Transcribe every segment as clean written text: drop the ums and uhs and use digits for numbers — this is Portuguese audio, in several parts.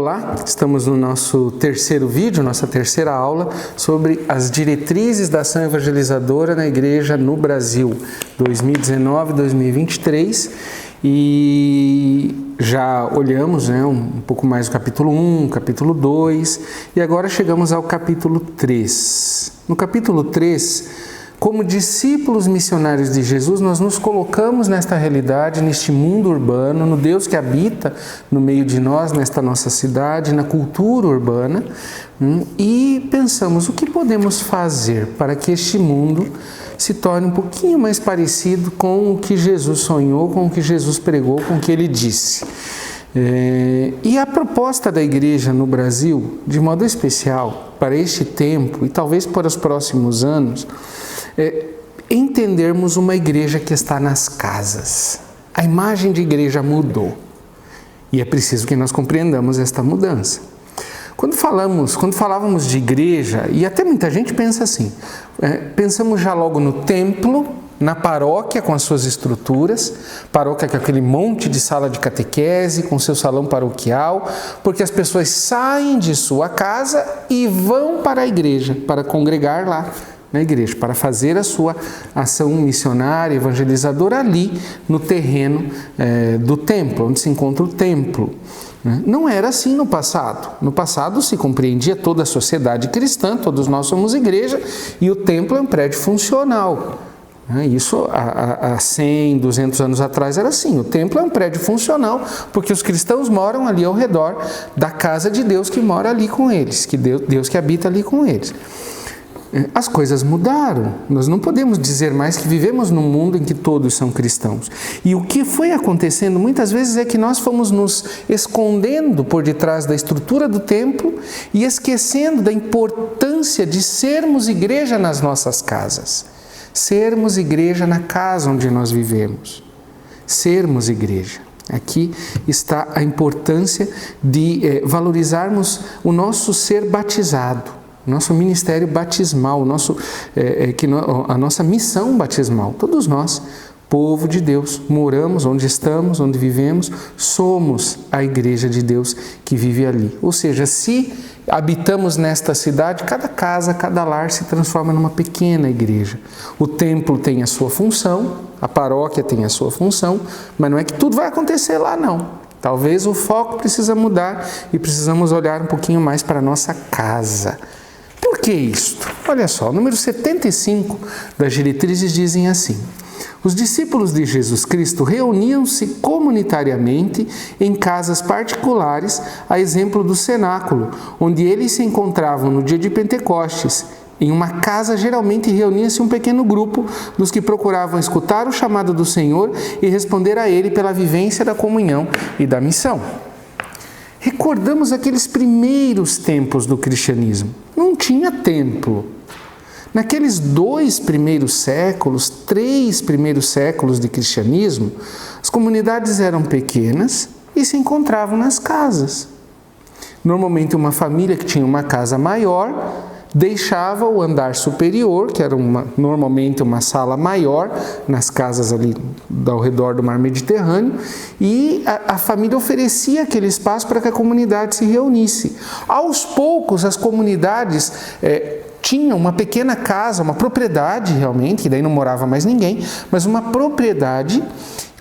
Olá, estamos no nosso terceiro vídeo, nossa terceira aula sobre as diretrizes da ação evangelizadora na igreja no Brasil, 2019-2023, e já olhamos um pouco mais o capítulo 1, capítulo 2, e agora chegamos ao capítulo 3. No capítulo 3, como discípulos missionários de Jesus, nós nos colocamos nesta realidade, neste mundo urbano, no Deus que habita no meio de nós, nesta nossa cidade, na cultura urbana, e pensamos o que podemos fazer para que este mundo se torne um pouquinho mais parecido com o que Jesus sonhou, com o que Jesus pregou, com o que ele disse. E a proposta da igreja no Brasil, de modo especial, para este tempo e talvez para os próximos anos, entendermos uma igreja que está nas casas. A imagem de igreja mudou e é preciso que nós compreendamos esta mudança. Quando falávamos de igreja, e até muita gente pensa assim, pensamos já logo no templo, na paróquia com as suas estruturas, paróquia com aquele monte de sala de catequese, com seu salão paroquial, porque as pessoas saem de sua casa e vão para a igreja, para congregar lá na igreja, para fazer a sua ação missionária, evangelizadora ali no terreno do templo, onde se encontra o templo. Não era assim no passado. No passado se compreendia toda a sociedade cristã, todos nós somos igreja, e o templo é um prédio funcional. Isso há 100, 200 anos atrás era assim, o templo é um prédio funcional, porque os cristãos moram ali ao redor da casa de Deus que mora ali com eles, que Deus que habita ali com eles. As coisas mudaram, nós não podemos dizer mais que vivemos num mundo em que todos são cristãos. E o que foi acontecendo muitas vezes é que nós fomos nos escondendo por detrás da estrutura do templo e esquecendo da importância de sermos igreja nas nossas casas. Sermos igreja na casa onde nós vivemos. Sermos igreja. Aqui está a importância de valorizarmos o nosso ser batizado. Nosso ministério batismal, a nossa missão batismal. Todos nós, povo de Deus, moramos onde estamos, onde vivemos, somos a igreja de Deus que vive ali. Ou seja, se habitamos nesta cidade, cada casa, cada lar se transforma numa pequena igreja. O templo tem a sua função, a paróquia tem a sua função, mas não é que tudo vai acontecer lá, não. Talvez o foco precisa mudar e precisamos olhar um pouquinho mais para a nossa casa. Por que isto? Olha só, o número 75 das diretrizes dizem assim: os discípulos de Jesus Cristo reuniam-se comunitariamente em casas particulares, a exemplo do cenáculo, onde eles se encontravam no dia de Pentecostes. Em uma casa, geralmente, reunia-se um pequeno grupo dos que procuravam escutar o chamado do Senhor e responder a ele pela vivência da comunhão e da missão. Recordamos aqueles primeiros tempos do cristianismo. Não tinha templo. Naqueles 2 primeiros séculos, 3 primeiros séculos de cristianismo, as comunidades eram pequenas e se encontravam nas casas. Normalmente uma família que tinha uma casa maior deixava o andar superior, que era normalmente uma sala maior, nas casas ali ao redor do mar Mediterrâneo, e a família oferecia aquele espaço para que a comunidade se reunisse. Aos poucos, as comunidades tinham uma pequena casa, uma propriedade realmente, que daí não morava mais ninguém, mas uma propriedade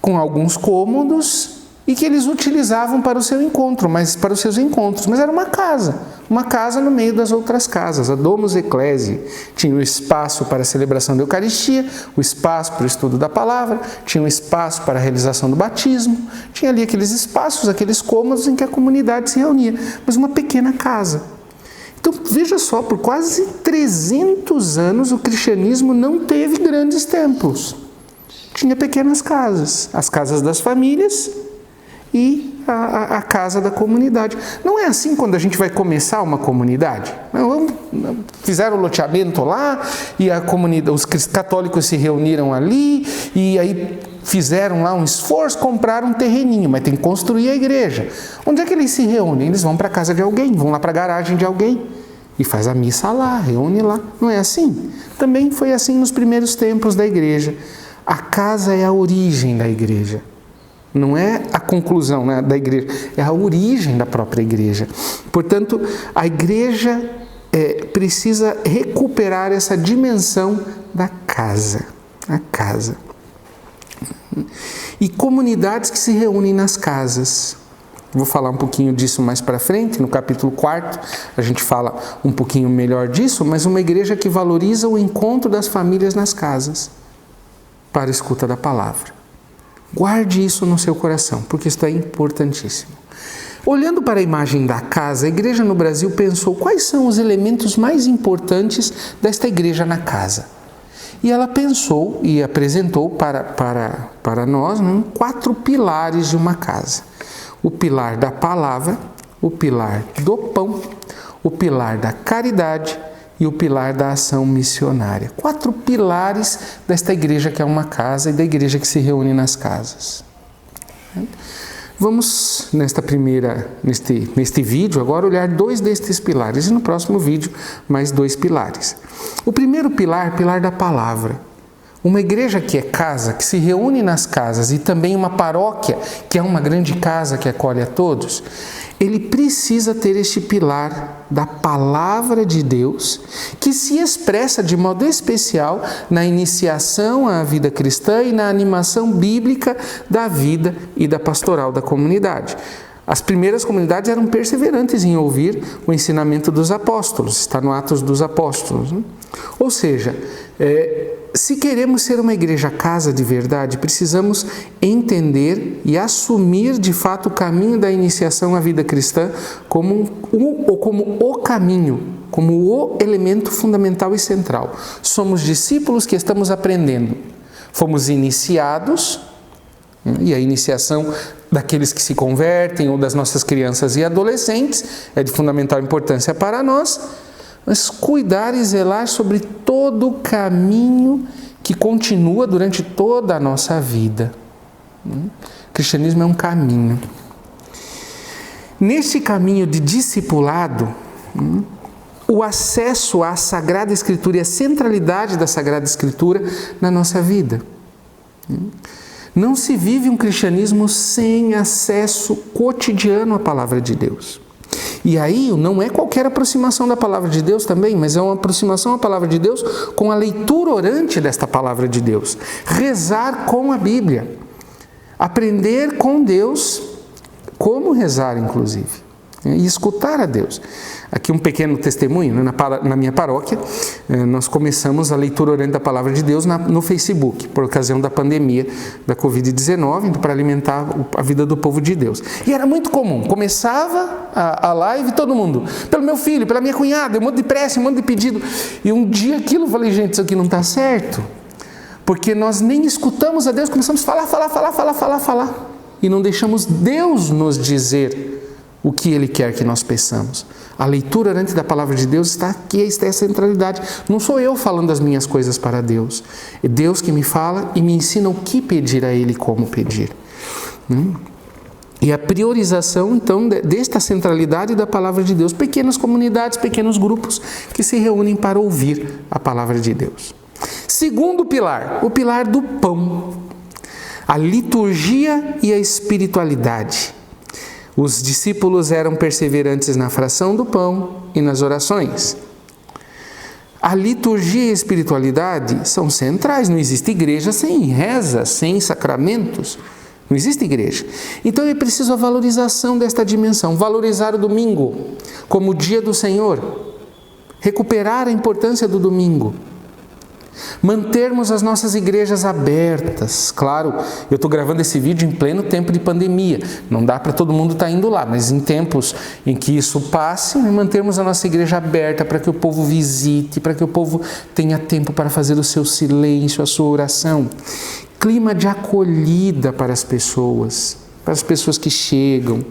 com alguns cômodos e que eles utilizavam para o seu encontro, para os seus encontros, mas era uma casa no meio das outras casas, a Domus Ecclesiae. Tinha o espaço para a celebração da Eucaristia, o espaço para o estudo da palavra, tinha o espaço para a realização do batismo, tinha ali aqueles espaços, aqueles cômodos em que a comunidade se reunia, mas uma pequena casa. Então, veja só, por quase 300 anos o cristianismo não teve grandes templos. Tinha pequenas casas, as casas das famílias e a casa da comunidade. Não é assim quando a gente vai começar uma comunidade. Fizeram o loteamento lá e os católicos se reuniram ali e aí fizeram lá um esforço, compraram um terreninho, mas tem que construir a igreja. Onde é que eles se reúnem? Eles vão para a casa de alguém, vão lá para a garagem de alguém e faz a missa lá, reúne lá. Não é assim? Também foi assim nos primeiros tempos da igreja. A casa é a origem da igreja. Não é a conclusão, né, da igreja, é a origem da própria igreja. Portanto, a igreja precisa recuperar essa dimensão da casa, a casa. E comunidades que se reúnem nas casas. Vou falar um pouquinho disso mais para frente, no capítulo 4 a gente fala um pouquinho melhor disso, mas uma igreja que valoriza o encontro das famílias nas casas para a escuta da palavra. Guarde isso no seu coração, porque isso é importantíssimo. Olhando para a imagem da casa, a igreja no Brasil pensou quais são os elementos mais importantes desta igreja na casa. E ela pensou e apresentou para nós 4 pilares de uma casa. O pilar da palavra, o pilar do pão, o pilar da caridade e o pilar da ação missionária. 4 pilares desta igreja que é uma casa e da igreja que se reúne nas casas. Vamos, neste vídeo, agora olhar 2 destes pilares e no próximo vídeo mais 2 pilares. O primeiro pilar, pilar da palavra. Uma igreja que é casa, que se reúne nas casas e também uma paróquia, que é uma grande casa que acolhe a todos, ele precisa ter este pilar da palavra de Deus, que se expressa de modo especial na iniciação à vida cristã e na animação bíblica da vida e da pastoral da comunidade. As primeiras comunidades eram perseverantes em ouvir o ensinamento dos apóstolos, está no Atos dos Apóstolos. Ou seja, se queremos ser uma igreja casa de verdade, precisamos entender e assumir de fato o caminho da iniciação à vida cristã como o caminho, como o elemento fundamental e central. Somos discípulos que estamos aprendendo. Fomos iniciados, e a iniciação daqueles que se convertem ou das nossas crianças e adolescentes é de fundamental importância para nós, mas cuidar e zelar sobre todo o caminho que continua durante toda a nossa vida. O cristianismo é um caminho. Nesse caminho de discipulado, o acesso à Sagrada Escritura e a centralidade da Sagrada Escritura na nossa vida. Não se vive um cristianismo sem acesso cotidiano à Palavra de Deus. E aí não é qualquer aproximação da Palavra de Deus também, mas é uma aproximação à Palavra de Deus com a leitura orante desta Palavra de Deus. Rezar com a Bíblia. Aprender com Deus como rezar, inclusive. E escutar a Deus. Aqui um pequeno testemunho, na minha paróquia, nós começamos a leitura orante da Palavra de Deus no Facebook, por ocasião da pandemia da Covid-19, para alimentar a vida do povo de Deus. E era muito comum, começava a live, todo mundo, pelo meu filho, pela minha cunhada, um monte de prece, um monte de pedido. E um dia aquilo, eu falei, gente, isso aqui não está certo, porque nós nem escutamos a Deus, começamos a falar, e não deixamos Deus nos dizer o que Ele quer que nós peçamos. A leitura orante da Palavra de Deus está aqui, está a centralidade. Não sou eu falando as minhas coisas para Deus. É Deus que me fala e me ensina o que pedir a Ele, como pedir. E a priorização, então, desta centralidade da Palavra de Deus. Pequenas comunidades, pequenos grupos que se reúnem para ouvir a Palavra de Deus. Segundo pilar, o pilar do pão. A liturgia e a espiritualidade. Os discípulos eram perseverantes na fração do pão e nas orações. A liturgia e a espiritualidade são centrais. Não existe igreja sem reza, sem sacramentos. Não existe igreja. Então é preciso a valorização desta dimensão. Valorizar o domingo como o dia do Senhor. Recuperar a importância do domingo. Mantermos as nossas igrejas abertas. Claro, eu estou gravando esse vídeo em pleno tempo de pandemia. Não dá para todo mundo estar indo lá, mas em tempos em que isso passe, mantermos a nossa igreja aberta para que o povo visite, para que o povo tenha tempo para fazer o seu silêncio, a sua oração. Clima de acolhida para as pessoas que chegam.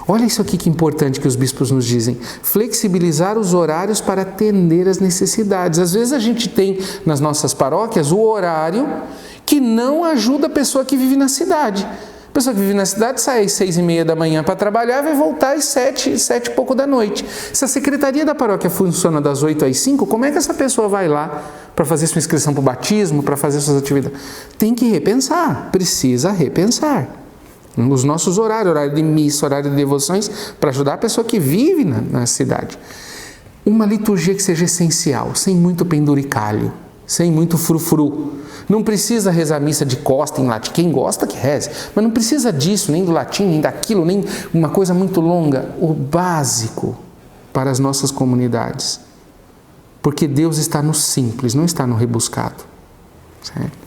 Olha isso aqui que importante que os bispos nos dizem. Flexibilizar os horários para atender as necessidades. Às vezes a gente tem nas nossas paróquias o horário que não ajuda a pessoa que vive na cidade. A pessoa que vive na cidade sai às 6h30 da manhã para trabalhar e vai voltar às 7 e pouco da noite. Se a secretaria da paróquia funciona das 8 às 5, como é que essa pessoa vai lá para fazer sua inscrição para o batismo, para fazer suas atividades? Tem que repensar, precisa repensar. Os nossos horários, horário de missa, horário de devoções, para ajudar a pessoa que vive na cidade. Uma liturgia que seja essencial, sem muito penduricalho, sem muito frufru. Não precisa rezar missa de costa em latim, quem gosta que reze, mas não precisa disso, nem do latim, nem daquilo, nem uma coisa muito longa. O básico para as nossas comunidades. Porque Deus está no simples, não está no rebuscado. Certo?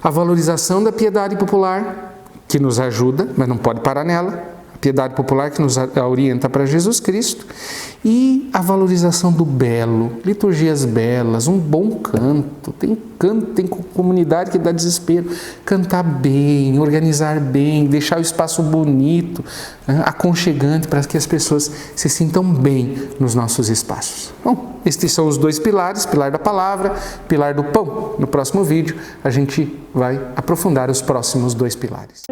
A valorização da piedade popular, que nos ajuda, mas não pode parar nela. A piedade popular que nos orienta para Jesus Cristo. E a valorização do belo, liturgias belas, um bom canto. Tem comunidade que dá desespero. Cantar bem, organizar bem, deixar o espaço bonito, aconchegante, para que as pessoas se sintam bem nos nossos espaços. Bom, estes são os dois pilares, pilar da palavra, pilar do pão. No próximo vídeo a gente vai aprofundar os próximos dois pilares.